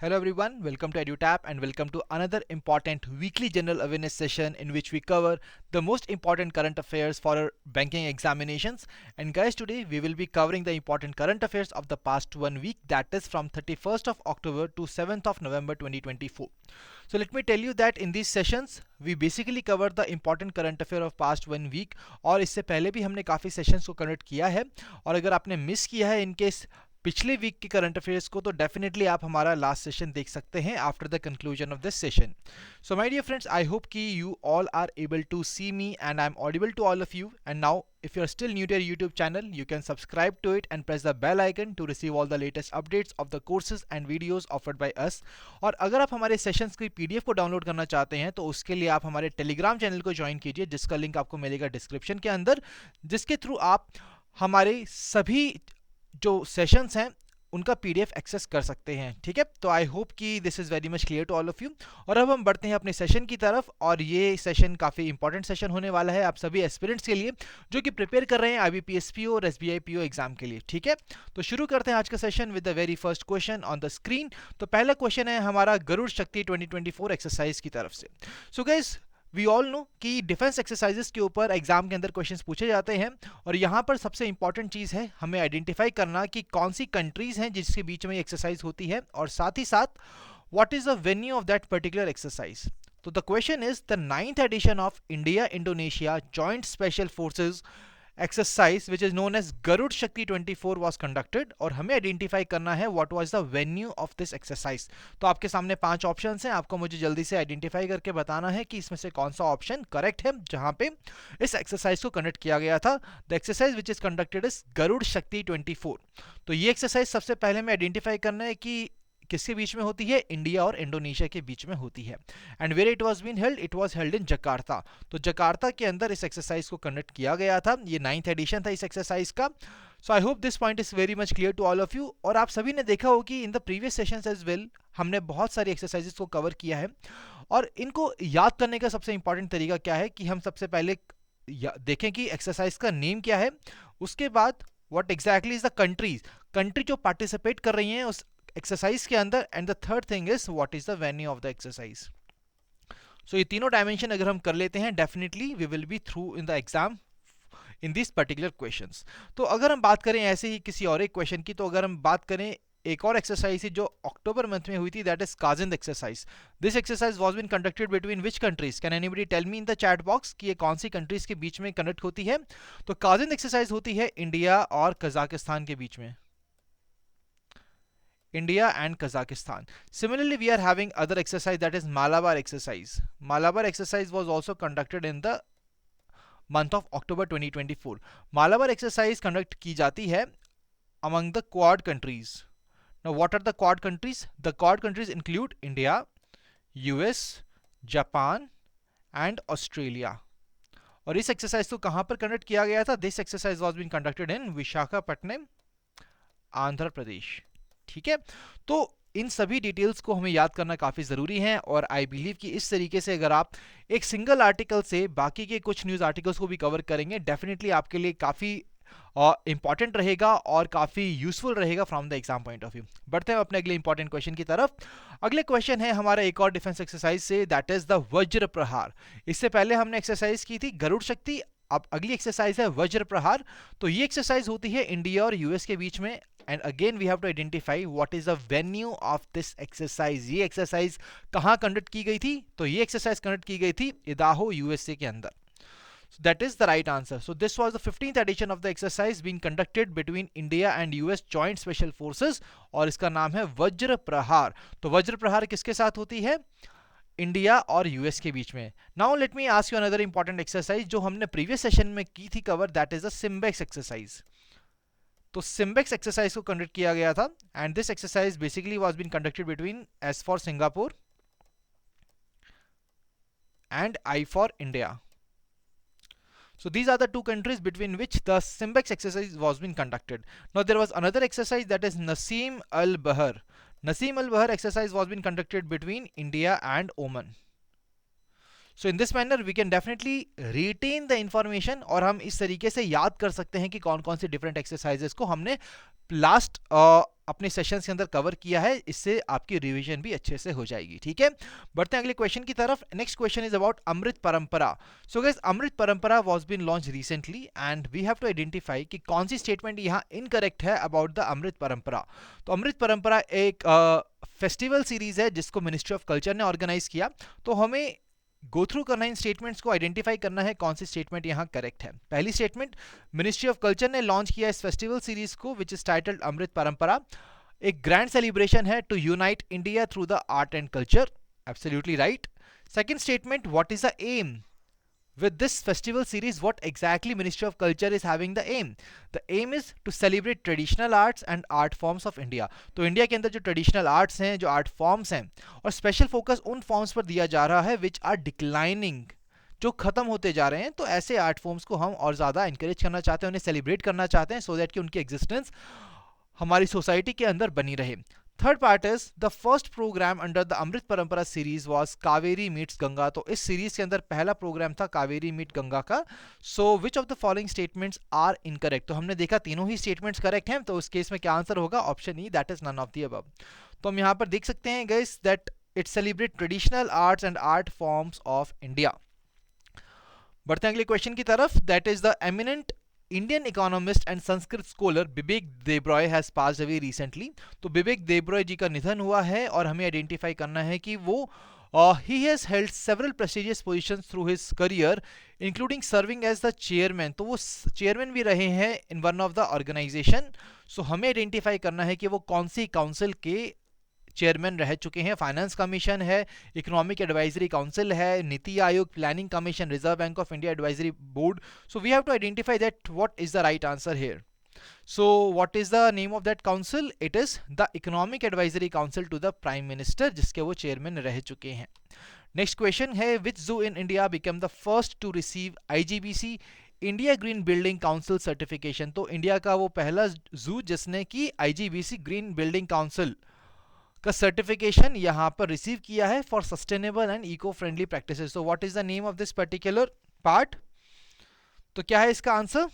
Hello everyone, welcome to EduTap and welcome to another important weekly general awareness session in which we cover the most important current affairs for our banking examinations. And guys, today we will be covering the important current affairs of the past 1 week, that is from 31st of October to 7th of November 2024. So let me tell you that in these sessions we basically cover the important current affair of past 1 week, और इससे पहले भी हमने काफ़ी sessions को connect किया है। और अगर आपने मिस किया है इनकेस पिछले वीक के करंट अफेयर्स को, तो डेफिनेटली आप हमारा लास्ट सेशन देख सकते हैं after the conclusion of this session. So my dear friends, I hope कि you all are able to see me and I am audible to all of you. And now if you're still new to our YouTube channel, you can subscribe to it and press the bell icon to receive all the latest updates of the courses and videos offered by us. और अगर आप हमारे sessions की PDF को download करना चाहते हैं तो उसके लिए आप हमारे टेलीग्राम चैनल को ज्वाइन कीजिए, जिसका लिंक आपको मिलेगा डिस्क्रिप्शन के अंदर, जिसके थ्रू आप हमारे सभी जो सेशंस हैं उनका पीडीएफ एक्सेस कर सकते हैं। ठीक है, तो आई होप कि this is very much clear to all of you. और अब हम बढ़ते हैं अपने सेशन की तरफ, और ये सेशन काफ़ी इंपॉर्टेंट सेशन होने वाला है आप सभी एस्पिरेंट्स के लिए जो कि प्रिपेयर कर रहे हैं आईबीपीएस और एसबीआई पीओ एग्जाम के लिए। ठीक है, तो शुरू करते हैं आज का session with the very first question on the screen. तो पहला क्वेश्चन है हमारा गरुड़ शक्ति 2024 एक्सरसाइज की तरफ से। So guys, we all know कि डिफेंस एक्सरसाइजेस के ऊपर एग्जाम के अंदर क्वेश्चंस पूछे जाते हैं, और यहाँ पर सबसे इंपॉर्टेंट चीज़ है हमें आइडेंटिफाई करना कि कौन सी कंट्रीज हैं जिसके बीच में एक्सरसाइज होती है, और साथ ही साथ what is the venue of that particular exercise. तो the question is the 9th edition of India Indonesia joint special forces exercise which is known as Garud Shakti 24 was conducted, और हमें आइडेंटिफाई करना है what was the venue of this exercise। तो आपके सामने 5 options हैं, आपको मुझे जल्दी से आइडेंटिफाई करके बताना है कि इसमें से कौन सा ऑप्शन करेक्ट है जहां पे इस एक्सरसाइज को कंडक्ट किया गया था। The exercise which is conducted is Garuda Shakti 24। तो ये एक्सरसाइज सबसे पहले हमें आइडेंटिफाई करना है कि किसके बीच में होती है, इंडिया और इंडोनेशिया के बीच में होती है। And where it was been held, it was held in Jakarta. तो जकार्ता के अंदर इस एक्सरसाइज को कंडक्ट किया गया था, ये 9th एडिशन था इस एक्सरसाइज का। So I hope this point is very much clear to all of you. और आप सभी ने देखा हो कि in the previous sessions as well हमने बहुत सारी एक्सरसाइजेस को कवर किया है, और इनको याद करने का सबसे इंपॉर्टेंट तरीका क्या है कि हम सबसे पहले देखें कि एक्सरसाइज का नेम क्या है, उसके बाद what exactly is the country जो पार्टिसिपेट कर रही हैं उस एक्सरसाइज के अंदर, and the third thing is what is the venue of the exercise. So ये तीनों डायमेंशन अगर हम कर लेते हैं, definitely we will be through in the exam in this particular questions. तो अगर हम बात करें ऐसे ही किसी और एक क्वेश्चन की, तो अगर हम बात करें एक और एक्सरसाइज जो अक्टूबर मंथ में हुई थी, that is Kazind exercise. This exercise was been conducted between which countries, can anybody tell me in the chat box कि ये कौन सी कंट्रीज के बीच में कंडक्ट होती है। तो काजिंद एक्सरसाइज होती है इंडिया और कजाकिस्तान के बीच में, India and Kazakhstan. Similarly, we are having other exercise, that is Malabar exercise. Malabar exercise was also conducted in the month of October 2024. Malabar exercise conduct की जाती है among the Quad countries. Now, what are the Quad countries? The Quad countries include India, US, Japan and Australia. और इस exercise को कहाँ पर conduct किया गया था? This exercise was been conducted in Visakhapatnam, Andhra Pradesh. ठीक है, तो इन सभी डिटेल्स को हमें याद करना काफ़ी ज़रूरी है, और आई बिलीव कि इस तरीके से अगर आप एक सिंगल आर्टिकल से बाकी के कुछ न्यूज़ आर्टिकल्स को भी कवर करेंगे, डेफिनेटली आपके लिए काफ़ी इंपॉर्टेंट रहेगा और काफ़ी यूजफुल रहेगा from the exam point of view. बढ़ते हैं अपने अगले इंपॉर्टेंट क्वेश्चन की तरफ। अगले क्वेश्चन है हमारा एक और डिफेंस एक्सरसाइज से, दैट इज द वज्र प्रहार। इससे पहले हमने एक्सरसाइज की थी गरुड़ शक्ति, अब अगली एक्सरसाइज है वज्र प्रहार। तो ये एक्सरसाइज होती है इंडिया और यूएस के बीच में, and again we have to identify what is the venue of this exercise. ये एक्सरसाइज कहाँ कंडक्ट की गई थी? तो ये एक्सरसाइज कंडक्ट की गई थी इदाहो यूएसए के अंदर। So that is the right answer. So this was the 15th edition of the exercise being conducted between India and US Joint Special Forces, और इसका नाम है वज्र प्रहार। तो वज्र प्रहार किसके साथ होती है? इंडिया और यूएस के बीच में। Now let me ask you another important exercise जो हमने प्रीवियस सेशन में की थी cover, that is the SIMBEX exercise. तो सिम्बेक्स एक्सरसाइज को कंडक्ट किया गया था, and this exercise basically was been conducted between S for Singapore and I for India. So these are the two countries between which the Simbex exercise was being conducted. Now there was another exercise, that is Nasim al-Bahar. Nasim al-Bahar exercise was being conducted between India and Oman. So in this manner we can definitely retain the information, और हम इस तरीके से याद कर सकते हैं कि कौन कौन सी different exercises को हमने लास्ट अपने सेशंस के अंदर कवर किया है, इससे आपकी रिवीजन भी अच्छे से हो जाएगी। ठीक है, बढ़ते हैं अगले क्वेश्चन की तरफ। Next question is about Amrit Parampara. So guys, Amrit Parampara was been launch recently and we have to identify कि कौन सी स्टेटमेंट यहाँ इनकरेक्ट है अबाउट द अमृत परंपरा। तो अमृत परंपरा एक फेस्टिवल सीरीज है जिसको मिनिस्ट्री ऑफ कल्चर ने ऑर्गेनाइज किया। तो हमें गो थ्रू करना इन स्टेटमेंट्स को, आइडेंटिफाई करना है कौन सी स्टेटमेंट यहाँ करेक्ट है। पहली स्टेटमेंट, मिनिस्ट्री ऑफ कल्चर ने लॉन्च किया इस फेस्टिवल सीरीज को which is titled Amrit Parampara, एक ग्रैंड सेलिब्रेशन है to unite India through the art and culture. Absolutely right. Second statement, what is the aim with this festival series? What exactly Ministry of Culture is having the aim? The aim is to celebrate traditional arts and art forms of India. तो India के अंदर जो traditional arts हैं, जो art forms हैं, और special focus उन forms पर दिया जा रहा है विच आर डिक्लाइनिंग, जो खत्म होते जा रहे हैं। तो ऐसे आर्ट फॉर्म्स को हम और ज़्यादा इंकरेज करना चाहते हैं, उन्हें सेलिब्रेट करना चाहते हैं, सो दैट कि उनकी एग्जिस्टेंस हमारी सोसाइटी के अंदर बनी रहे। Third part is the first programme under the Amrit Parampara series was Kaveri meets Ganga. तो इस सीरीज के अंदर पहला प्रोग्राम था कावेरी मीट गंगा का। So which of the following statements are incorrect? तो हमने देखा तीनों ही स्टेटमेंट्स करेक्ट हैं, तो उस केस में क्या आंसर होगा? Option E, that is none of the above. तो हम यहाँ पर देख सकते हैं guys that it celebrate traditional arts and art forms of India. बढ़ते हैं अगले क्वेश्चन की तरफ। That is the eminent Indian economist and Sanskrit scholar Bibek Debroy has passed away recently. तो बिबेक देब्रॉय जी का निधन हुआ है और हमें आइडेंटिफाई करना है कि वो he has held several prestigious positions through his career including serving as the chairman. तो वो चेयरमैन भी रहे हैं in one of the organization. So हमें आइडेंटिफाई करना है कि वो कौन सी काउंसिल के चेयरमैन रह चुके हैं। फाइनेंस कमीशन है, इकोनॉमिक एडवाइजरी काउंसिल है, NITI Aayog, planning commission, reserve bank of India advisory board. So we have to identify that what is the right answer here. So what is the name of that council? It is the economic advisory council to the prime minister, जिसके वो chairman रह चुके हैं। Next question है, which zoo in India become the first to receive IGBC India green building council certification. तो India का वो पहला जू जिसने कि IGBC ग्रीन बिल्डिंग काउंसिल का सर्टिफिकेशन यहाँ पर रिसीव किया है for sustainable and eco friendly practices. So what is the name of this particular part? तो क्या है इसका answer?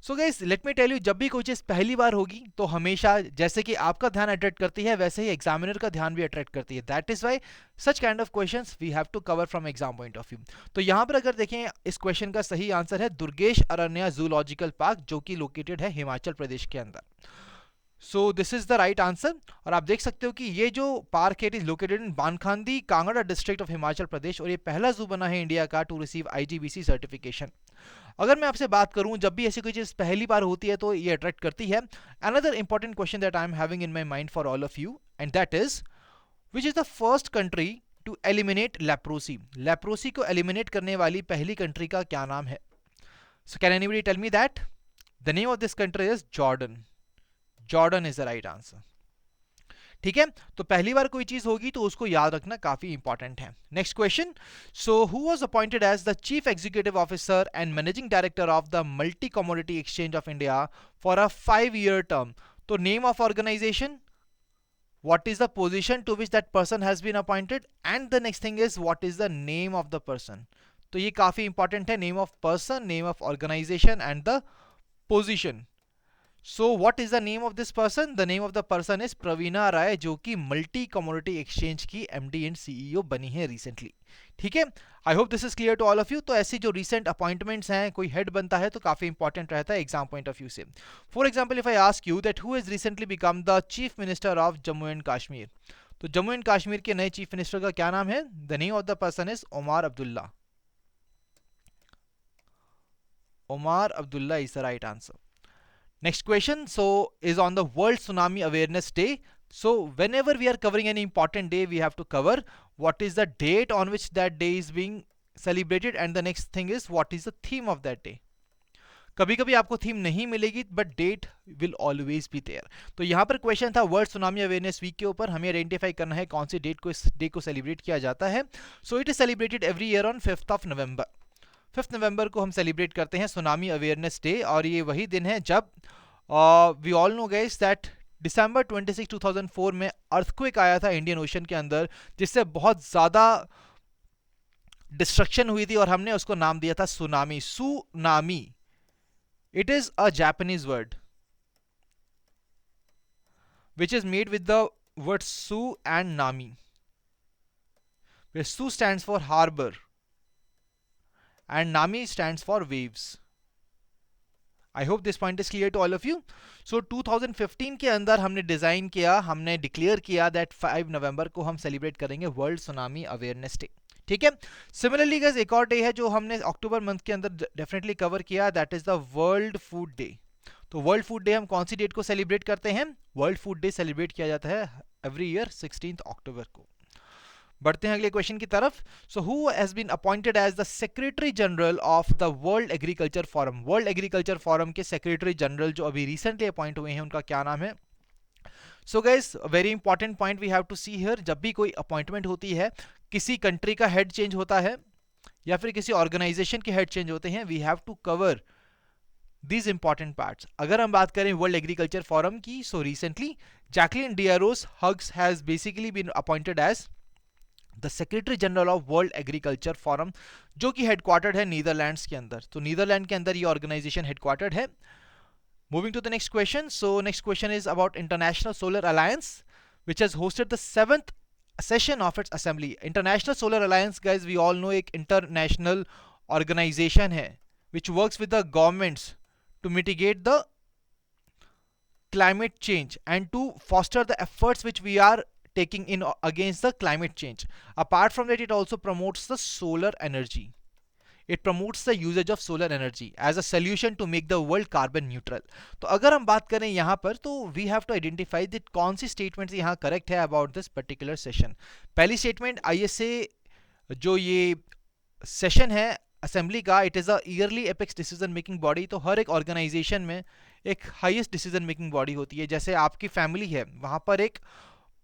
So guys, let me tell you, जब भी कोई चीज पहली बार होगी तो हमेशा जैसे कि आपका ध्यान अट्रैक्ट करती है, वैसे ही एग्जामिनर का ध्यान भी अट्रैक्ट करती है। That is why such kind of questions we have to cover from exam point of view. तो यहाँ पर अगर देखें, इस क्वेश्चन का सही आंसर है दुर्गेश अरण्या जूलॉजिकल पार्क, जो कि लोकेटेड है हिमाचल प्रदेश के अंदर। So this is the right answer. और आप देख सकते हो कि ये जो पार्क है it is located in Bankhandi, Kangra district of Himachal Pradesh, और ये पहला जू बना है इंडिया का टू रिसीव IGBC सर्टिफिकेशन। अगर मैं आपसे बात करूं, जब भी ऐसी कोई चीज पहली बार होती है तो ये अट्रैक्ट करती है। Another important question that I am having in my mind for all of you, and that is which is the first country to eliminate leprosy? Leprosy को एलिमिनेट करने वाली पहली कंट्री का क्या नाम है? So can anybody tell me that? The name of this country is Jordan. Jordan is the right answer. ठीक है, तो पहली बार कोई चीज होगी तो उसको याद रखना काफी इंपॉर्टेंट है। Next question, so who was appointed as the chief executive officer and managing director of the multi commodity exchange of India for a 5-year term? तो name of organisation, what is the position to which that person has been appointed, and the next thing is what is the name of the person. तो ये काफी important है, name of person, name of organization and the position. So what is the name of this person? The name of the person is Praveena Rai, जो कि multi commodity exchange की MD and CEO बनी है recently. ठीक है, I hope this is clear to all of you. तो ऐसी जो रिसेंट अपॉइंटमेंट्स हैं, कोई हेड बनता है तो काफी इंपॉर्टेंट रहता है एग्जाम पॉइंट ऑफ व्यू से। For example, if I ask you that who has recently become the chief minister of Jammu and Kashmir, तो जम्मू एंड कश्मीर के नए चीफ मिनिस्टर का क्या नाम है? The name of the person is Omar Abdullah. Omar Abdullah is the right answer. Next question, so is on the World Tsunami Awareness Day. So whenever we are covering any important day, we have to cover what is the date on which that day is being celebrated, and the next thing is what is the theme of that day. कभी कभी आपको theme नहीं मिलेगी but date will always be there. तो यहाँ पर question था world tsunami awareness week के ऊपर, हमें आइडेंटिफाई करना है कौन सी डेट को इस डे को सेलिब्रेट किया जाता है। सो it is celebrated every year on 5th नवंबर। 5 नवंबर को हम सेलिब्रेट करते हैं सुनामी अवेयरनेस डे, और ये वही दिन है जब we all know guys that December 26, 2004 में अर्थक्वेक आया था इंडियन ओशन के अंदर, जिससे बहुत ज़्यादा डिस्ट्रक्शन हुई थी और हमने उसको नाम दिया था tsunami. Tsunami, it is a Japanese word. which is made with the words Su and Nami, where Su stands for harbor and Nami stands for waves. I hope this point is clear to all of you. So 2015 के अंदर हमने design किया, हमने declare किया that 5 नवंबर को हम celebrate करेंगे world tsunami awareness day. ठीक है. सिमिलरली गाइस एक और डे है जो हमने अक्टूबर मंथ के अंदर डेफिनेटली कवर किया, that is the world food day. तो वर्ल्ड फूड डे हम कौन सी डेट को सेलिब्रेट करते हैं? वर्ल्ड फूड डे सेलिब्रेट किया जाता है एवरी ईयर 16 अक्टूबर को. बढ़ते हैं अगले क्वेश्चन की तरफ. So who has been appointed as the secretary general of the world agriculture forum? World agriculture forum के सेक्रेटरी जनरल जो अभी रिसेंटली अपॉइंट हुए हैं उनका क्या नाम है? So guys very important point we have to see here. जब भी कोई अपॉइंटमेंट होती है, किसी कंट्री का हेड चेंज होता है या फिर किसी ऑर्गेनाइजेशन के हेड चेंज होते हैं, we have to cover these important parts. अगर हम बात करें वर्ल्ड एग्रीकल्चर फोरम की, so recently Jacqueline d'Arros Hughes has basically been appointed as the secretary general of world agriculture forum, जो कि हेडक्वार्टर्ड है नीदरलैंड्स के अंदर. तो नीदरलैंड के अंदर ये ऑर्गेनाइजेशन हेडक्वार्टर्ड है. Moving to the next question. So next question is about international solar alliance which has hosted the 7th session of its assembly. International solar alliance guys we all know एक international organization है which works with the governments to mitigate the climate change and to foster the efforts which we are taking in against the climate change. Apart from that, it also promotes the solar energy. It promotes the usage of solar energy as a solution to make the world carbon neutral. तो अगर हम बात करें यहाँ पर, तो we have to identify that कौन सी statements यहाँ correct है about this particular session. पहली statement, ISA जो ये session है असेंबली का, it is a yearly apex decision making body. तो हर एक ऑर्गेनाइजेशन में एक हाईएस्ट डिसीजन मेकिंग बॉडी होती है. जैसे आपकी फैमिली है, वहाँ पर एक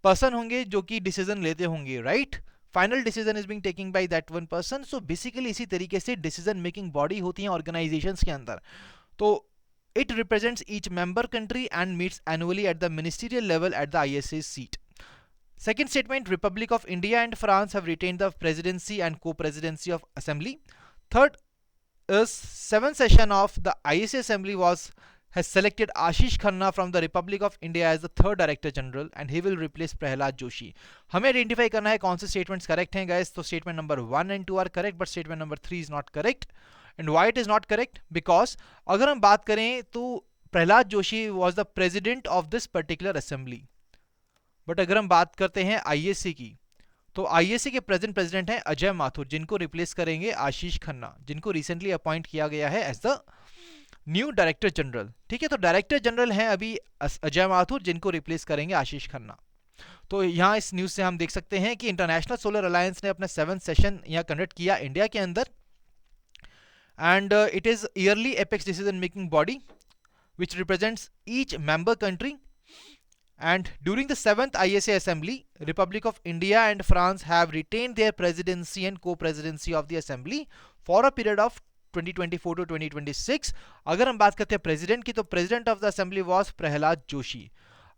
पर्सन होंगे जो कि डिसीजन लेते होंगे, right? Final decision is being taking by that one person. So basically इसी तरीके से डिसीजन मेकिंग बॉडी होती है ऑर्गेनाइजेशंस के अंदर. तो it represents each member country and meets annually at the ministerial level at the ISA seat. Second statement, Republic of India and France have retained the presidency and co-presidency of assembly. Third is 7th session of the ISA assembly has selected Ashish Khanna from the Republic of India as the third director general and he will replace Prahlad Joshi. हमें identify करना है कौन से statements correct हैं guys. तो statement number 1 and 2 are correct, but statement number 3 is not correct. And why it is not correct? Because अगर हम बात करें तो Prahlad Joshi was the president of this particular assembly, but अगर हम बात करते हैं ISA की, तो ISA के प्रेजेंट प्रेसिडेंट हैं अजय माथुर, जिनको रिप्लेस करेंगे आशीष खन्ना, जिनको रिसेंटली अपॉइंट किया गया है as the new director general. ठीक है. तो डायरेक्टर जनरल हैं अभी अजय माथुर, जिनको रिप्लेस करेंगे आशीष खन्ना. तो यहाँ इस न्यूज से हम देख सकते हैं कि इंटरनेशनल सोलर अलायंस ने अपना 7th सेशन यहाँ कंडक्ट किया इंडिया के अंदर, and it is yearly apex decision making body which represents each member country. And during the 7th ISA Assembly, Republic of India and France have retained their presidency and co-presidency of the Assembly for a period of 2024 to 2026. अगर हम बात करते हैं president की, तो president of the assembly was Prahlad Joshi.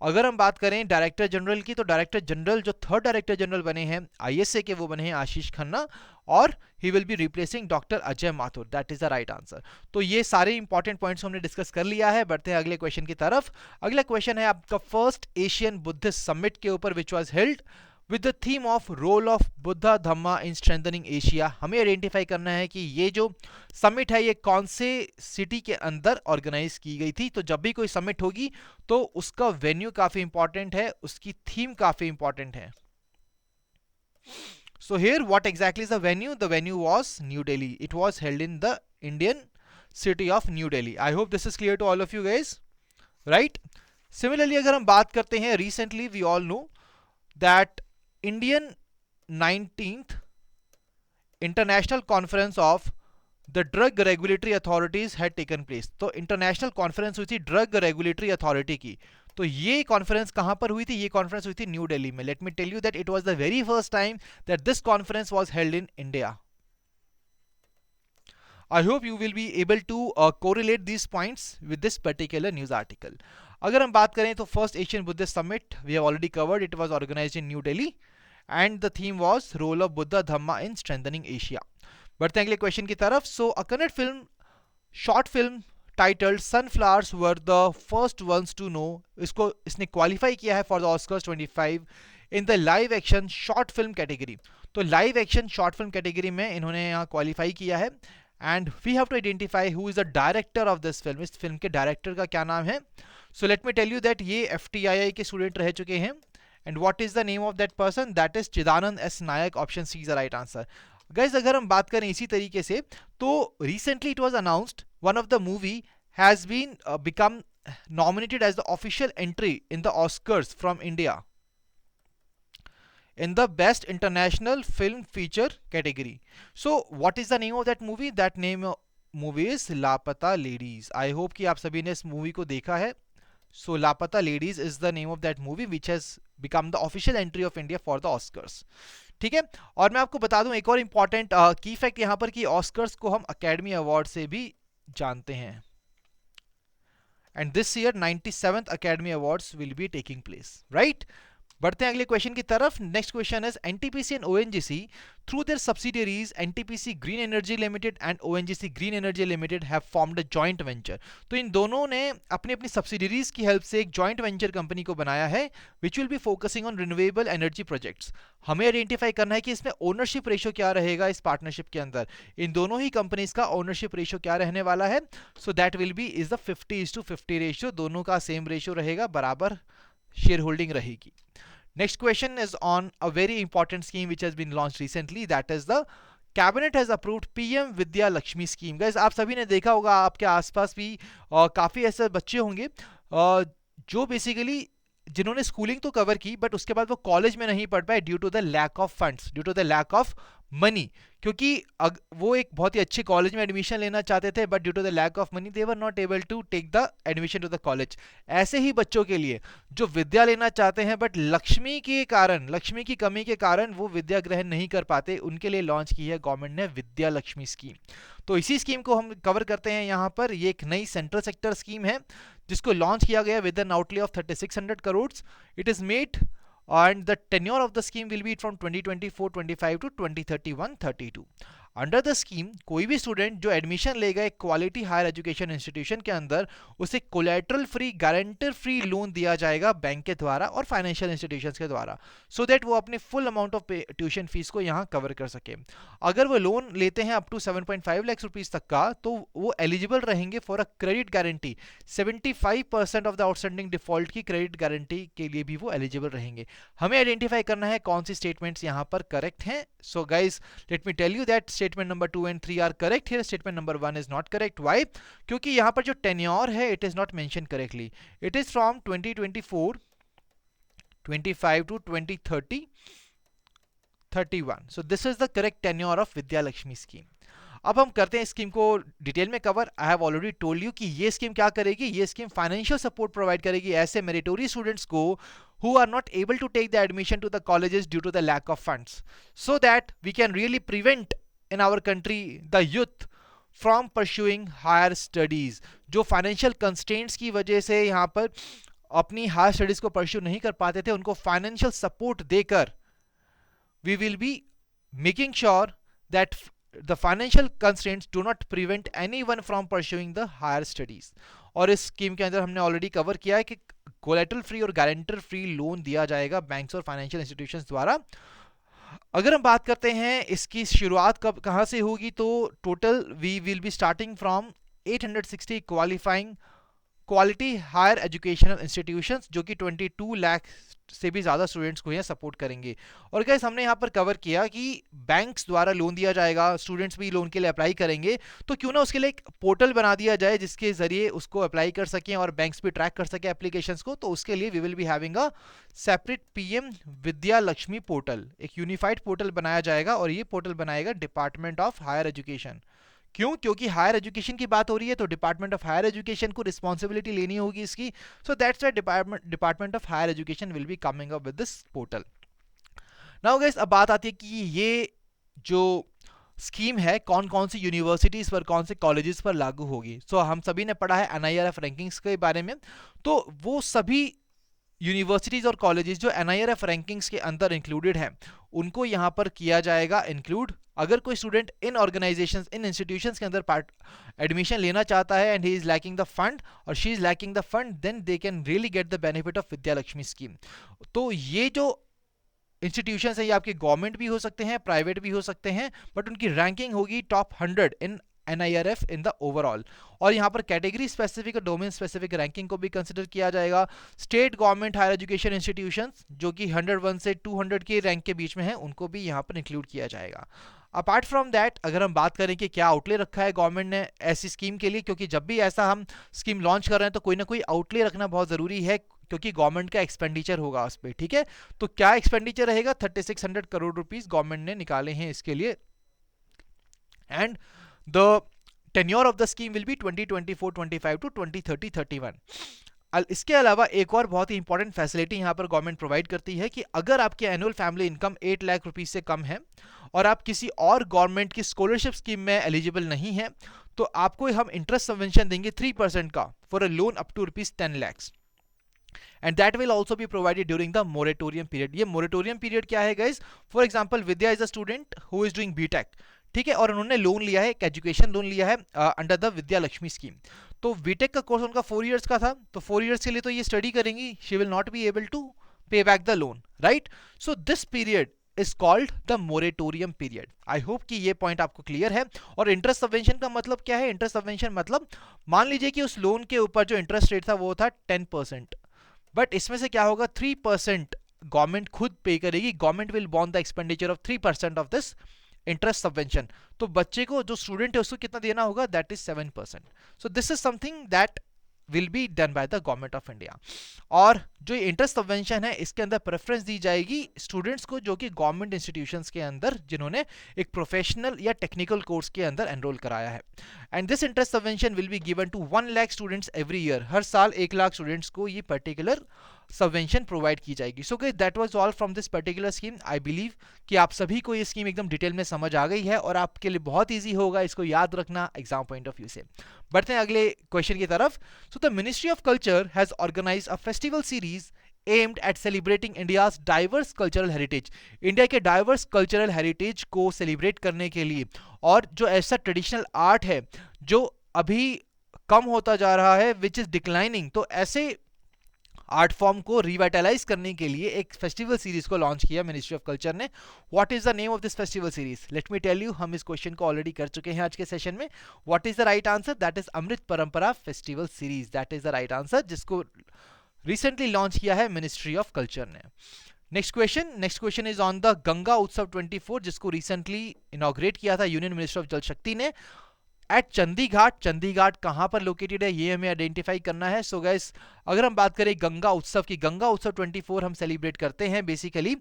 अगर हम बात करें डायरेक्टर जनरल की, तो डायरेक्टर जनरल जो थर्ड डायरेक्टर जनरल बने हैं ISA के, वो बने हैं आशीष खन्ना, और ही will be replacing doctor Ajay Mathur. That is the right answer. तो ये सारे इंपॉर्टेंट पॉइंट्स हमने डिस्कस कर लिया है. बढ़ते हैं अगले क्वेश्चन की तरफ. अगला क्वेश्चन है आपका फर्स्ट एशियन बुद्धिस्ट समिट के ऊपर which was held with the theme of role of Buddha Dhamma in strengthening Asia. हमें आइडेंटिफाई करना है कि ये जो समिट है ये कौन से सिटी के अंदर ऑर्गेनाइज की गई थी. तो जब भी कोई समिट होगी तो उसका वेन्यू काफी इंपॉर्टेंट है, उसकी थीम काफी इंपॉर्टेंट है. So here what exactly is the venue? The venue was New Delhi. It was held in the Indian city of New Delhi. I hope this is clear to all of you guys, right? Similarly अगर हम बात करते हैं, recently we all know that Indian 19th International Conference of the Drug Regulatory Authorities had taken place. तो international conference हुई थी drug regulatory authority की. तो ये कॉन्फ्रेंस कहां पर हुई थी? ये कॉन्फ्रेंस हुई थी न्यू दिल्ली में. Let me tell you that it was the very first time that this conference was held in India. I hope you will be able to correlate these points with this particular news article. अगर हम बात करें तो first Asian Buddhist summit we have already covered. It was organised in New Delhi and the theme was role of Buddha Dhamma in strengthening Asia. बढ़ते हैं अगले question की तरफ. So a Kannada film, short film titled sunflowers were the first ones to know, इसने qualify किया है for the Oscars 25 in the live action short film category. तो live action short film category में इन्होंने यहाँ क्वालिफाई किया है। And we have to identify who is the director of this film, इस फिल्म के डायरेक्टर का क्या नाम है। So let me tell you that ये FTII के स्टूडेंट रह चुके हैं। And what is the name of that person, that is Chidanand S Naik, option C is the right answer. Guys अगर हम बात करें इसी तरीके से, तो recently it was announced one of the movie has been become nominated as the official entry in the Oscars from India in the best international film feature category. So what is the name of that movie? That name movie is लापता ladies. आई hope कि आप सभी ने इस movie को देखा है। So लापता ladies is the name of that movie which has become the official entry of India for the Oscars। ठीक है, और मैं आपको बता दूं एक और इंपॉर्टेंट की फैक्ट यहाँ पर कि ऑस्कर्स को हम अकेडमी अवार्ड से भी जानते हैं। And this year 97th Academy Awards will be taking place, right? बढ़ते हैं अगले क्वेश्चन की तरफ। Next question is NTPC and ONGC through their subsidiaries NTPC green energy limited and ONGC green energy limited have formed a joint venture. तो इन दोनों ने अपनी अपनी सब्सिडियरीज की हेल्प से एक जॉइंट वेंचर कंपनी को बनाया है which will be focusing on renewable energy projects. हमें आइडेंटिफाई करना है कि इसमें ओनरशिप रेशियो क्या रहेगा इस पार्टनरशिप के अंदर। इन दोनों ही कंपनीज का ओनरशिप रेशियो क्या रहने वाला है। So that will be is the 50:50 ratio, दोनों का सेम रेशियो रहेगा, बराबर शेयर होल्डिंग रहेगी। Next question is on a very important scheme which has been launched recently, that is the Cabinet has approved PM Vidya Lakshmi scheme। Guys आप सभी ने देखा होगा, आपके आसपास भी काफ़ी ऐसे बच्चे होंगे जो बेसिकली जिन्होंने स्कूलिंग तो कवर की बट उसके बाद वो कॉलेज में नहीं पढ़ पाए due to the lack of funds, due to the lack of money. क्योंकि वो एक बहुत ही अच्छे कॉलेज में एडमिशन लेना चाहते थे but due to the lack of money they were not able to take the admission to the college. ऐसे ही बच्चों के लिए जो विद्या लेना चाहते हैं बट लक्ष्मी के कारण, लक्ष्मी की कमी के कारण वो विद्या ग्रहण नहीं कर पाते, उनके लिए लॉन्च की है गवर्नमेंट ने विद्या लक्ष्मी स्कीम। तो इसी स्कीम को हम कवर करते हैं यहाँ पर। ये एक नई सेंट्रल सेक्टर स्कीम है जिसको लॉन्च किया गया with N outlay of 3600 crore. It is made and the tenure of the scheme will be from 2024-25 to 2031-32। Under the scheme कोई भी स्टूडेंट जो एडमिशन लेगा एक क्वालिटी हायर एजुकेशन इंस्टीट्यूशन के अंदर, उसे collateral free, guarantor free loan दिया जाएगा बैंक के द्वारा और फाइनेंशियल इंस्टीट्यूशंस के द्वारा, सो दैट वो अपने full amount of tuition fees को यहाँ कवर कर सके। अगर वो लोन लेते हैं अप टू 7.5 लाख रुपीस तक का, तो वो एलिजिबल रहेंगे for a credit guarantee. 75% of the outstanding default की क्रेडिट गारंटी के लिए भी वो एलिजिबल रहेंगे। हमें आइडेंटिफाई करना है कौन सी स्टेटमेंट्स यहाँ पर करेक्ट हैं। So guys let me tell you that statement number 2 and 3 are correct here, statement number 1 is not correct। why? क्योंकि यहाँ पर जो tenure है it is not mentioned correctly, it is from 2024 25 to 2030 31। so this is the correct tenure of Vidya Lakshmi scheme। अब हम करते हैं scheme को डिटेल में cover. I have already told you कि ये स्कीम क्या करेगी, ये स्कीम फाइनेंशियल सपोर्ट प्रोवाइड करेगी ऐसे मेरिटोरियस स्टूडेंट्स को who are not able to take the admission to the colleges due to the lack of funds, so that we can really prevent in our country the youth from pursuing higher studies। जो financial constraints की वजह से यहाँ पर अपनी higher studies को pursue नहीं कर पाते थे, उनको फाइनेंशियल सपोर्ट देकर we will be making sure that the financial constraints do not prevent anyone from pursuing the higher studies। और इस स्कीम के अंदर हमने ऑलरेडी कवर किया है कि कोलेटरल फ्री और गारंटर फ्री लोन दिया जाएगा बैंक्स और फाइनेंशियल इंस्टीट्यूशंस द्वारा। अगर हम बात करते हैं इसकी शुरुआत कब कहाँ से होगी, तो total we will be starting from 860 qualifying quality higher educational institutions, जो कि 22 लाख से भी ज़्यादा स्टूडेंट्स को यहाँ सपोर्ट करेंगे। और गाइस हमने यहाँ पर कवर किया कि बैंक्स द्वारा लोन दिया जाएगा, स्टूडेंट्स भी लोन के लिए अप्लाई करेंगे, तो क्यों ना उसके लिए एक पोर्टल बना दिया जाए जिसके जरिए उसको अप्लाई कर सकें और बैंक्स भी ट्रैक कर सकें एप्लीकेशंस को। तो उसके लिए we will be having a separate PM Vidya Lakshmi portal, एक यूनिफाइड पोर्टल बनाया जाएगा और ये पोर्टल बनाएगा डिपार्टमेंट ऑफ हायर एजुकेशन। क्यों? क्योंकि हायर एजुकेशन की बात हो रही है तो डिपार्टमेंट ऑफ हायर एजुकेशन को रिस्पॉन्सिबिलिटी लेनी होगी इसकी। So that's why department of higher education will be coming up with this portal. Now guys अब बात आती है कि ये जो स्कीम है कौन कौन सी यूनिवर्सिटीज पर, कौन से कॉलेजेस पर लागू होगी। सो हम सभी ने पढ़ा है NIRF रैंकिंग्स के बारे में, तो वो सभी यूनिवर्सिटीज और कॉलेजेस जो NIRF रैंकिंग्स के अंदर इंक्लूडेड हैं उनको यहाँ पर किया जाएगा इंक्लूड। अगर कोई student in organisations, in institutions के अंदर पार्ट एडमिशन लेना चाहता है and he is lacking the fund और she is lacking the fund, then they can really get the benefit of Vidya Lakshmi scheme. तो ये जो इंस्टीट्यूशंस है ये आपके गवर्नमेंट भी हो सकते हैं, प्राइवेट भी हो सकते हैं, बट उनकी रैंकिंग होगी top 100 in NIRF in the overall. और यहाँ पर कैटेगरी स्पेसिफिक और डोमेन स्पेसिफिक रैंकिंग को भी कंसिडर किया जाएगा। State government higher education institutions जो कि 101 से 200 के रैंक के बीच में हैं, उनको भी यहाँ पर इंक्लूड किया जाएगा। अपार्ट फ्रॉम दैट, अगर हम बात करें कि क्या आउटले रखा है गवर्नमेंट ने ऐसी स्कीम के लिए, क्योंकि जब भी ऐसा हम स्कीम लॉन्च कर रहे हैं तो कोई ना कोई आउटले रखना बहुत ज़रूरी है, क्योंकि गवर्नमेंट का एक्सपेंडिचर होगा उस पर, ठीक है। तो क्या एक्सपेंडिचर रहेगा? 3600 करोड़ रुपीस गवर्नमेंट ने निकाले हैं इसके लिए। And the tenure of the scheme will be 2024-25 to 2030-31। इसके अलावा एक और बहुत ही इंपॉर्टेंट फैसिलिटी यहाँ पर गवर्नमेंट प्रोवाइड करती है कि अगर आपकी annual family income 8 lakh rupees से कम है और आप किसी और गवर्नमेंट की स्कॉलरशिप स्कीम में एलिजिबल नहीं है, तो आपको हम इंटरेस्ट सबवेंशन देंगे 3% का for a loan up to ₹10 lakh, and that will also be provided during the moratorium period. ये मोरेटोरियम पीरियड क्या है guys? For example, Vidya is a student who is doing BTech, ठीक है, और उन्होंने लोन लिया है, एक एजुकेशन लोन लिया है under the Vidya Lakshmi scheme. तो बीटेक का कोर्स उनका 4 इयर्स का था, तो 4 इयर्स के लिए तो ये स्टडी करेंगी, she will not be able to pay back the loan, right? So this period is called the moratorium period. I hope कि ये पॉइंट आपको क्लियर है। और इंटरेस्ट सबवेंशन का मतलब क्या है? इंटरेस्ट सबवेंशन मतलब मान लीजिए कि उस लोन के ऊपर जो इंटरेस्ट रेट था वो था 10%, बट इसमें से क्या होगा? 3% गवर्नमेंट खुद पे करेगी। Government will born the expenditure of 3% of this interest subvention. तो बच्चे को, जो स्टूडेंट है, उसको कितना देना होगा? That is 7%। So this is something that will be done by the government of India. और जो इंटरेस्ट सबवेंशन है इसके अंदर प्रेफरेंस दी जाएगी स्टूडेंट्स को जो कि गवर्नमेंट इंस्टीट्यूशंस के अंदर जिन्होंने एक प्रोफेशनल या टेक्निकल कोर्स के अंदर एनरोल कराया है। And this interest subvention will be given to 1 lakh students every year. हर साल 1 लाख स्टूडेंट्स को ये पर्टिकुलर सबवेंशन प्रोवाइड की जाएगी। So guys, that was all from this particular scheme. I believe कि आप सभी को ये स्कीम एकदम डिटेल में समझ आ गई है और आपके लिए बहुत ईजी होगा इसको याद रखना एग्जाम पॉइंट ऑफ व्यू से। बढ़ते हैं अगले क्वेश्चन की तरफ। So the ministry of culture has organized a festival series aimed at celebrating India's diverse cultural heritage। India के डाइवर्स कल्चरल हेरिटेज को सेलिब्रेट करने के लिए, और जो ऐसा ट्रेडिशनल आर्ट है जो अभी कम होता जा रहा है, विच इज डिक्लाइनिंग, तो ऐसे आर्ट फॉर्म को रिवाइटलाइज करने के लिए एक फेस्टिवल सीरीज को लॉन्च किया मिनिस्ट्री ऑफ कल्चर ने। What is the name of this festival series? Let me tell you, हम इस क्वेश्चन को ऑलरेडी कर चुके हैं आज के सेशन में। What is the right answer? That is Amrit Parampara festival series. That is the right answer, जिसको रिसेंटली लॉन्च किया है मिनिस्ट्री ऑफ कल्चर ने। Next question is on the Ganga Utsav 24, जिसको रिसेंटली इनॉग्रेट किया था यूनियन मिनिस्टर ऑफ जल शक्ति ने एट चंडीघाट। चंडीघाट कहां पर लोकेटेड है ये हमें आइडेंटिफाई करना है। सो गाइस, अगर हम बात करें गंगा उत्सव की, गंगा उत्सव 24 हम सेलिब्रेट करते हैं basically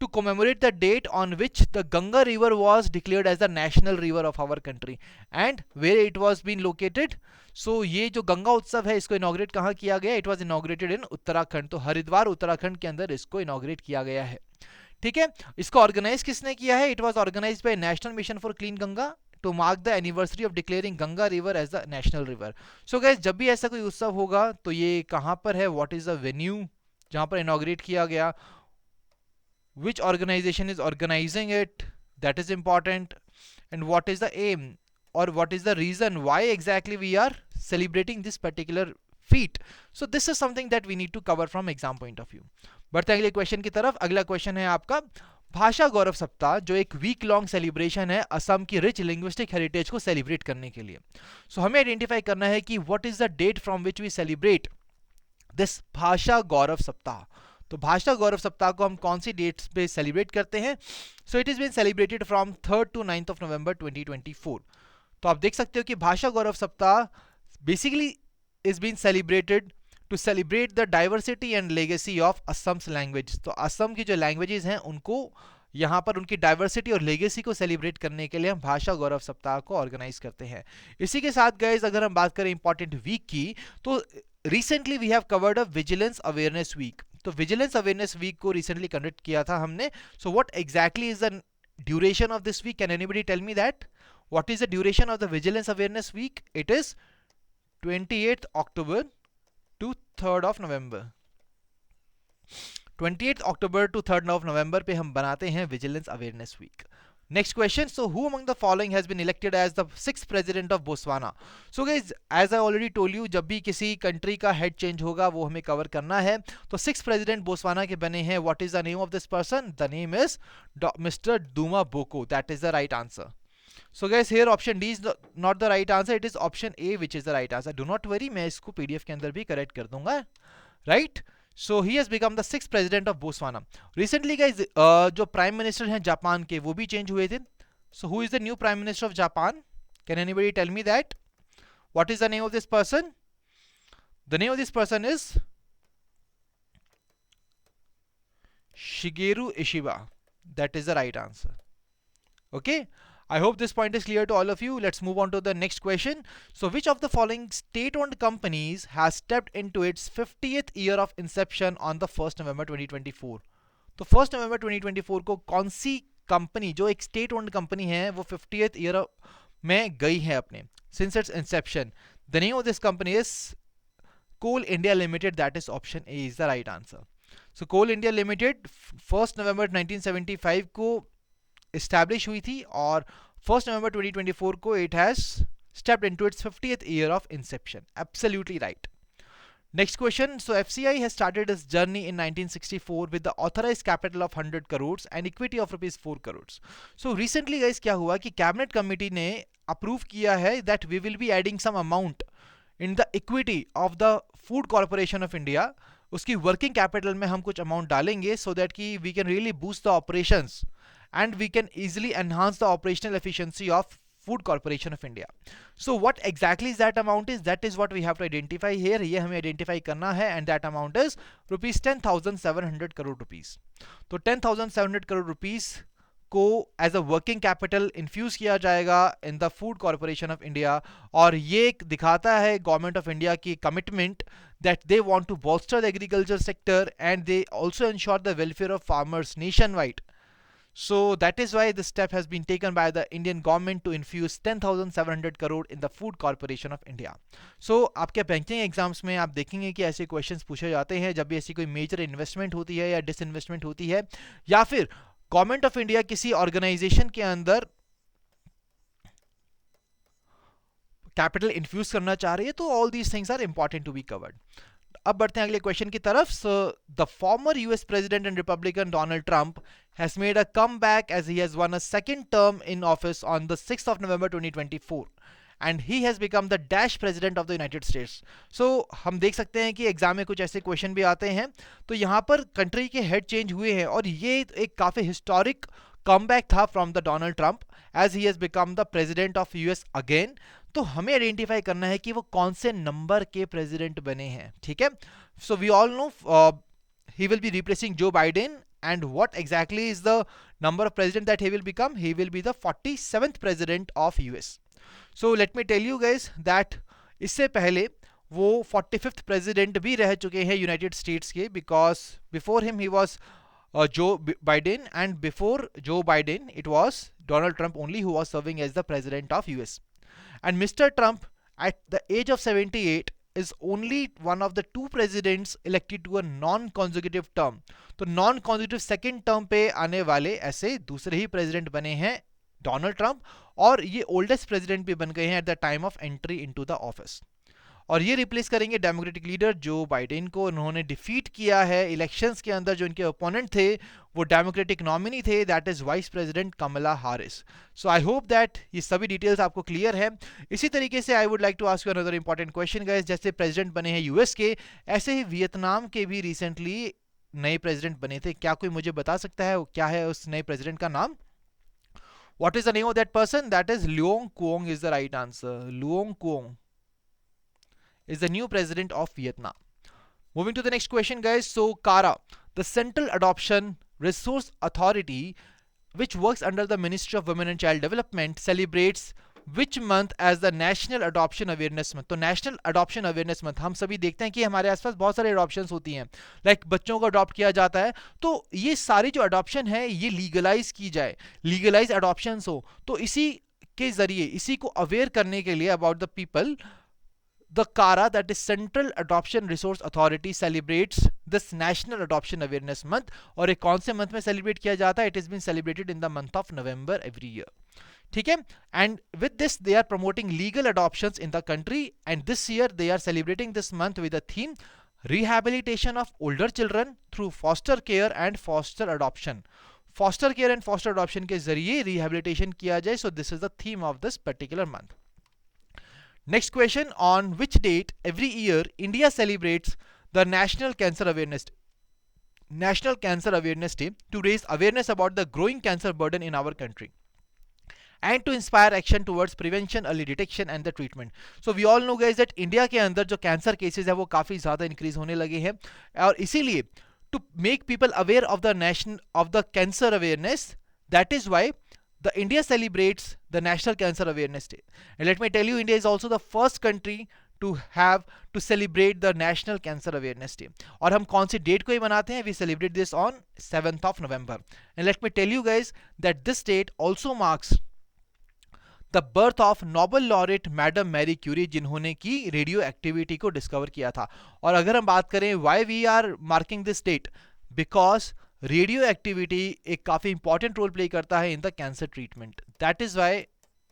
to commemorate the date on which the Ganga river was declared as the national river of our country and where it was been located। so ये जो गंगा उत्सव है इसको इनॉग्रेट कहाँ किया गया? इट वाज इनॉग्रेटेड इन उत्तराखंड। तो हरिद्वार उत्तराखंड के अंदर इसको इनॉग्रेट किया गया है, ठीक है। इसको ऑर्गेनाइज किसने किया है? It was organized by national mission for clean Ganga to mark the anniversary of declaring Ganga river as the national river. So guys, जब भी ऐसा कोई उत्सव होगा तो ये कहाँ पर है? व्हाट इज द वेन्यू जहाँ पर इनॉग्रेट किया गया? which organization is organizing it? That is important. And what is the aim, or what is the reason why exactly we are celebrating this particular feat? So this is something that we need to cover from exam point of view। बढ़ते अगले question की तरफ। अगला question है आपका भाषा गौरव सप्ताह, जो एक वीक लॉन्ग सेलिब्रेशन है असम की रिच लिंग्विस्टिक हेरिटेज को सेलिब्रेट करने के लिए। सो हमें आइडेंटिफाई करना है कि what is the date from which we celebrate this Bhasha Gaurav सप्ताह। तो भाषा गौरव सप्ताह को हम कौन सी डेट्स पे सेलिब्रेट करते हैं? So it is been celebrated from 3rd to 9th of November 2024। तो आप देख सकते हो कि Bhasha Gaurav Saptah basically is been celebrated to celebrate the diversity and legacy of Assam's language. तो असम की जो लैंग्वेजेस हैं उनको यहाँ पर उनकी डाइवर्सिटी और लेगेसी को सेलिब्रेट करने के लिए हम भाषा गौरव सप्ताह को ऑर्गेनाइज करते हैं। इसी के साथ गाइस, अगर हम बात करें इंपॉर्टेंट वीक की, तो recently we have covered a vigilance awareness week. तो विजिलेंस अवेयरनेस वीक को रिसेंटली कंडक्ट किया था हमने। So what exactly is the duration of this week? Can anybody tell me that? What is the duration of the vigilance awareness week? It is 28th October to 3rd of November। 28th October to 3rd of November पे हम बनाते हैं vigilance awareness week. Next question. So, who among the following has been elected as the sixth president of Botswana? So, guys, as I already told you, जब भी किसी country का head change होगा, वो हमें cover करना है. तो sixth president Botswana के बने हैं. What is the name of this person? The name is Mr. Duma Boko. That is the right answer. So, guys, here option D is not the right answer. It is option A, which is the right answer. Do not worry, मैं इसको PDF के अंदर भी correct कर दूंगा. Right? So he has become the sixth president of Botswana. Recently, guys, जो prime minister हैं Japan के, वो भी change हुए थे. So who is the new prime minister of Japan? Can anybody tell me that? What is the name of this person? The name of this person is Shigeru Ishiba. That is the right answer. Okay. I hope this point is clear to all of you. Let's move on to the next question. So, which of the following state-owned companies has stepped into its 50th year of inception on the 1st November 2024? तो 1st November 2024 को कौन सी company जो एक state-owned company है वो 50th year में गई है अपने since its inception? The name of this company is Coal India Limited. That is option A is the right answer. So, Coal India Limited 1st November 1975 को established हुई थी और 1st November 2024 को it has stepped into its 50th year of inception. Absolutely right. Next question. So FCI has started its journey in 1964 with the authorized capital of 100 crores and equity of rupees 4 crores. So recently guys क्या हुआ कि cabinet committee ने approve किया है that we will be adding some amount in the equity of the Food Corporation of India. उसकी working capital में हम कुछ amount डालेंगे so that कि we can really boost the operations and we can easily enhance the operational efficiency of Food Corporation of India. So what exactly is that amount is? That is what we have to identify here. ये हमें identify करना है and that amount is rupees 10,700 crore rupees. तो 10,700 crore rupees को as a working capital infuse किया जाएगा in the Food Corporation of India और ये दिखाता है Government of India की commitment that they want to bolster the agriculture sector and they also ensure the welfare of farmers nationwide. So that is why this step has been taken by the Indian government to infuse 10,700 crore in the Food Corporation of India. So आपके banking exams में आप देखेंगे कि ऐसे questions पूछे जाते हैं जब भी ऐसी कोई मेजर इन्वेस्टमेंट होती है या डिसइन्वेस्टमेंट होती है या फिर गवर्नमेंट ऑफ इंडिया किसी ऑर्गेनाइजेशन के अंदर कैपिटल इन्फ्यूज करना चाह रही है तो all these things are important to be covered. अब बढ़ते हैं अगले क्वेश्चन की तरफ. So the former US president and Republican Donald Trump has made a comeback as he has won a second term in office on the 6th of November 2024 and he has become the dash president of the United States. So हम देख सकते हैं कि exam में कुछ ऐसे question भी आते हैं तो यहाँ पर कंट्री के हेड चेंज हुए हैं और ये एक काफ़ी हिस्टोरिक कमबैक था from the Donald Trump as he has become the president of US again. तो हमें आइडेंटिफाई करना है कि वो कौन से नंबर के प्रेसिडेंट बने हैं. ठीक है. So we all know he will be replacing Joe Biden. And what exactly is the number of president that he will become? He will be the 47th president of US. So let me tell you guys that इससे पहले वो 45th president भी रह चुके हैं United States के because before him he was Joe Biden and before Joe Biden it was Donald Trump only who was serving as the president of US. And Mr. Trump at the age of 78 is only one of the two presidents elected to a non-consecutive term. तो non-consecutive second term पे आने वाले ऐसे दूसरे ही president बने हैं Donald Trump और ये oldest president भी बन गए हैं at the time of entry into the office. और ये रिप्लेस करेंगे डेमोक्रेटिक लीडर जो बाइडेन को. उन्होंने डिफीट किया है इलेक्शंस के अंदर. जो इनके ओपोनेंट थे वो डेमोक्रेटिक नॉमिनी थे that is vice president Kamala Harris. So I hope that ये सभी डिटेल्स आपको क्लियर है. इसी तरीके से I would like to ask you another important question guys. जैसे प्रेसिडेंट बने हैं यूएस के ऐसे ही वियतनाम के भी रिसेंटली नए प्रेसिडेंट बने थे. क्या कोई मुझे बता सकता है क्या है उस नए प्रेसिडेंट का नाम? What is the name of that person? That is Luong Quong is the right answer. Luong Quong is the new president of Vietnam. Moving to the next question guys. So CARA, the Central Adoption Resource Authority which works under the Ministry of Women and Child Development celebrates which month as the National Adoption Awareness Month. तो National Adoption Awareness Month हम सभी देखते हैं कि हमारे आसपास बहुत सारे adoptions होती हैं लाइक बच्चों को अडॉप्ट किया जाता है. तो ये सारी जो अडॉप्शन है ये लीगलाइज की जाए, लीगलाइज अडॉप्शंस हो. तो इसी के जरिए इसी को अवेयर करने के लिए about the people the CARA, that is Central Adoption Resource Authority, celebrates this National Adoption Awareness Month. और ये कौन से मंथ में सेलिब्रेट किया जाता है? It has been celebrated in the month of November every year. ठीक है? And with this they are promoting legal adoptions in the country, and this year they are celebrating this month with the theme rehabilitation of older children through foster care and foster adoption. Foster care and foster adoption के जरिए rehabilitation किया जाए. So this is the theme of this particular month. Next question, on which date every year India celebrates the National Cancer Awareness Day to raise awareness about the growing cancer burden in our country and to inspire action towards prevention, early detection and the treatment. So we all know guys that India के अंदर जो cancer cases है वो काफ़ी ज़्यादा increase होने लगे हैं, और इसीलिए to make people aware of the cancer awareness, that is why the India celebrates the National Cancer Awareness Day. And let me tell you, India is also the first country to celebrate the National Cancer Awareness Day. और हम कौन सी date को ही मनाते हैं? We celebrate this on 7th of November. And let me tell you guys that this date also marks the birth of Nobel laureate Madam Marie Curie, जिन्होंने की radio activity को discover किया था. और अगर हम बात करें why we are marking this date, because radioactivity एक काफ़ी इंपॉर्टेंट रोल प्ले करता है in the cancer treatment. That is why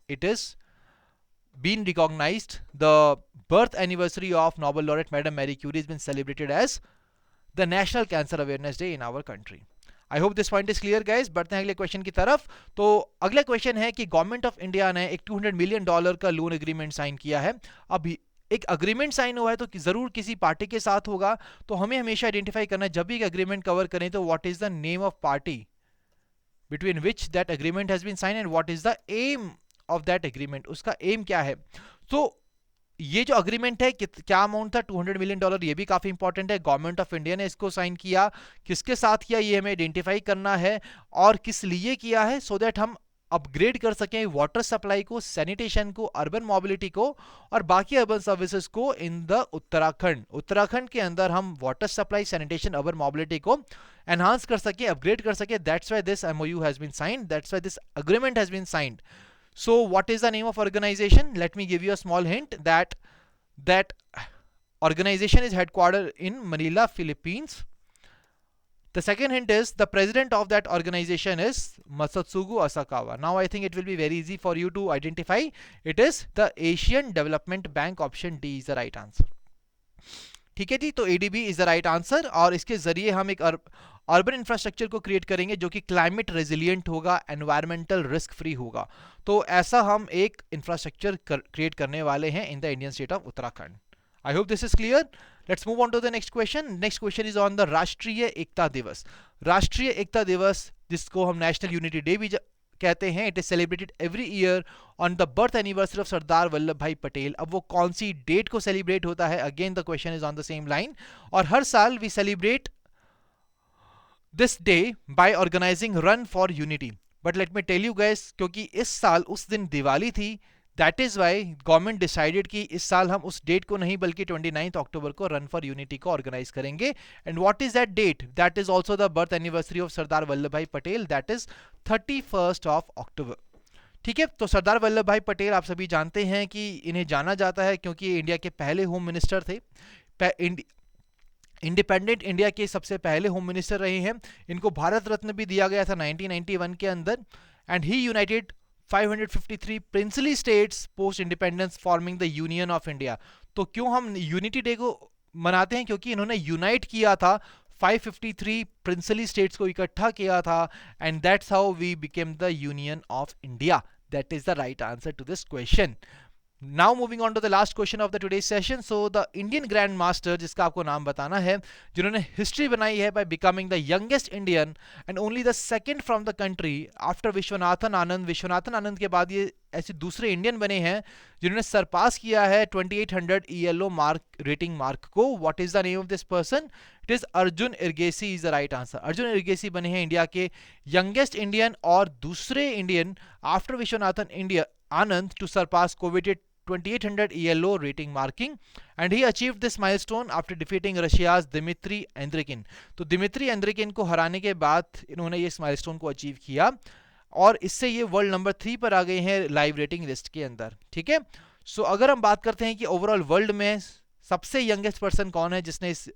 it is been recognised. The birth anniversary of Nobel laureate madam Marie Curie is been celebrated as the national cancer awareness day in our country. I hope this point is clear guys. बढ़ते हैं अगले question की तरफ. तो अगला question है कि government of India ने एक $200 मिलियन का लोन एग्रीमेंट साइन किया है. अब एक अग्रीमेंट साइन हुआ है तो जरूर किसी पार्टी के साथ होगा, तो हमें हमेशा आइडेंटिफाई करना है जब भी एक अग्रीमेंट कवर करें तो what is the name of party between which that agreement has been sign and what is the aim of that agreement. उसका एम क्या है? तो ये जो अग्रीमेंट है क्या अमाउंट था? $200 मिलियन. ये भी काफी इंपॉर्टेंट है. गवर्नमेंट ऑफ इंडिया ने इसको साइन किया, किसके साथ किया ये हमें आइडेंटिफाई करना है, और किस लिए किया है, सो दैट हम अपग्रेड कर सकें वाटर सप्लाई को, सैनिटेशन को, अर्बन मोबिलिटी को और बाकी अर्बन सर्विसेज को इन द उत्तराखंड के अंदर हम water supply, sanitation, urban mobility को एनहांस कर सके, अपग्रेड कर सके. That's why this MOU has been signed, that's why this agreement has been signed. So what is the name of organisation? Let me give you a small hint that organization is headquartered in Manila, Philippines. The second hint is the president of that organization is Masatsugu Asakawa. Now I think it will be very easy for you to identify. It is the Asian Development Bank. Option D is the right answer. ठीक है जी, तो ADB is the right answer. और इसके जरिए हम एक urban infrastructure को create करेंगे जो कि क्लाइमेट रेजिलिएंट होगा, एनवायरमेंटल रिस्क फ्री होगा. तो ऐसा हम एक इंफ्रास्ट्रक्चर क्रिएट करने वाले हैं in the Indian state of Uttarakhand. I hope this is clear. Let's move on to the next question. Next question is on the राष्ट्रीय एकता दिवस. राष्ट्रीय एकता दिवस, जिसको हम नेशनल यूनिटी डे भी कहते हैं, it is celebrated every year on the birth anniversary of Sardar Vallabhbhai Patel. अब वो कौन सी डेट को सेलिब्रेट होता है? Again the question is on the same line. और हर साल we celebrate this day by organising run for unity. But let me tell you guys, क्योंकि इस साल उस दिन दिवाली थी, that is why government decided कि इस साल हम उस डेट को नहीं बल्कि 29 अक्टूबर को रन फॉर यूनिटी को ऑर्गेनाइज करेंगे. And what is that date? That is also the birth anniversary of Sardar Vallabhbhai Patel, that is 31st of October. ठीक है, तो सरदार वल्लभ भाई पटेल आप सभी जानते हैं कि इन्हें जाना जाता है क्योंकि इंडिया के पहले होम मिनिस्टर थे, इंडिपेंडेंट इंडिया के सबसे पहले होम मिनिस्टर रहे हैं. इनको भारत रत्न भी दिया गया था 1991 के अंदर. And he United 553 princely states post independence forming the union of India. तो क्यों हम यूनिटी डे को मनाते हैं? क्योंकि इन्होंने यूनाइट किया था 553 प्रिंसली स्टेट्स को इकट्ठा किया था, and that's how we became the union of India. That is the right answer to this question. Now moving on to the last question of the today's session. So the Indian Grand Master, जिसका आपको नाम बताना है, जिन्होंने history बनाई है by becoming the youngest Indian and only the second from the country after Viswanathan Anand. Viswanathan Anand के बाद ये ऐसे दूसरे इंडियन बने हैं जिन्होंने सरपास किया है 2800 ELO मार्क रेटिंग मार्क को. What is the name of this person? It is Arjun Ergesi is the right answer. Arjun Erigaisi बने हैं इंडिया के यंगेस्ट इंडियन और दूसरे Indian after Viswanathan Anand to surpass coveted 2800 ELO rating marking, and he achieved this milestone after defeating Russia's Dmitry Andrikin. तो Dmitry एंद्रिकिन को हराने के बाद इन्होंने ये इस माइलस्टोन को अचीव किया और इससे ये वर्ल्ड नंबर 3 पर आ गए हैं लाइव रेटिंग लिस्ट के अंदर. ठीक है, सो अगर हम बात करते हैं कि ओवरऑल वर्ल्ड में सबसे यंगेस्ट पर्सन कौन है जिसने इस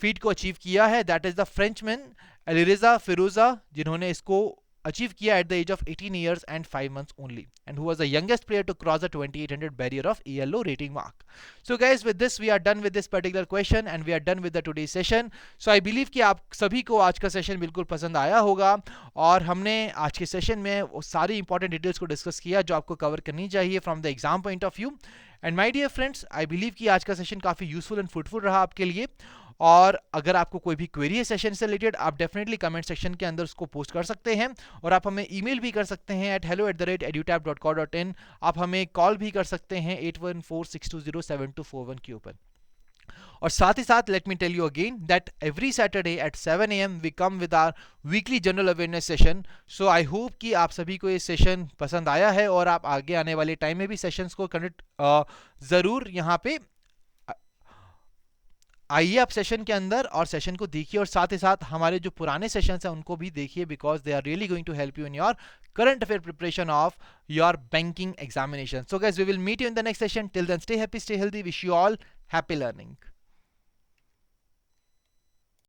फीट को अचीव किया है, that is the Frenchman Alireza Firouzja, जिन्होंने इसको अचीव किया at the age of 18 years and 5 months only, and who was the youngest player to cross the 2800 barrier of ELO rating mark. So guys, with this we are done with this particular question and we are done with the today's session. So I believe कि आप सभी को आज का session बिल्कुल पसंद आया होगा और हमने आज के सेशन में वो सारी इंपॉर्टेंट डिटेल्स को डिस्कस किया जो आपको कवर करनी चाहिए from the exam point of view. And my dear friends, I believe कि आज का सेशन काफ़ी यूजफुल एंड फ्रूटफुल रहा आपके लिए. और अगर आपको कोई भी क्वेरी है सेशन से रिलेटेड, आप डेफिनेटली कमेंट सेक्शन के अंदर उसको पोस्ट कर सकते हैं और आप हमें ईमेल भी कर सकते हैं at hello@edutab.co.in. आप हमें कॉल भी कर सकते हैं 8146207241 के ऊपर. और साथ ही साथ let me tell you again that every Saturday at 7 AM we come with our weekly general awareness session. So I hope कि आप सभी को ये सेशन पसंद आया है और आप आगे आने वाले टाइम में भी सेशंस को कंडक्ट ज़रूर यहाँ पे आइए आप सेशन के अंदर और सेशन को देखिए और साथ ही साथ हमारे जो पुराने सेशंस हैं उनको भी देखिए, because they are really going to help you in your current affair preparation of your banking examination. So guys, we will meet you in the next session. Till then, stay happy, stay healthy. Wish you all happy learning.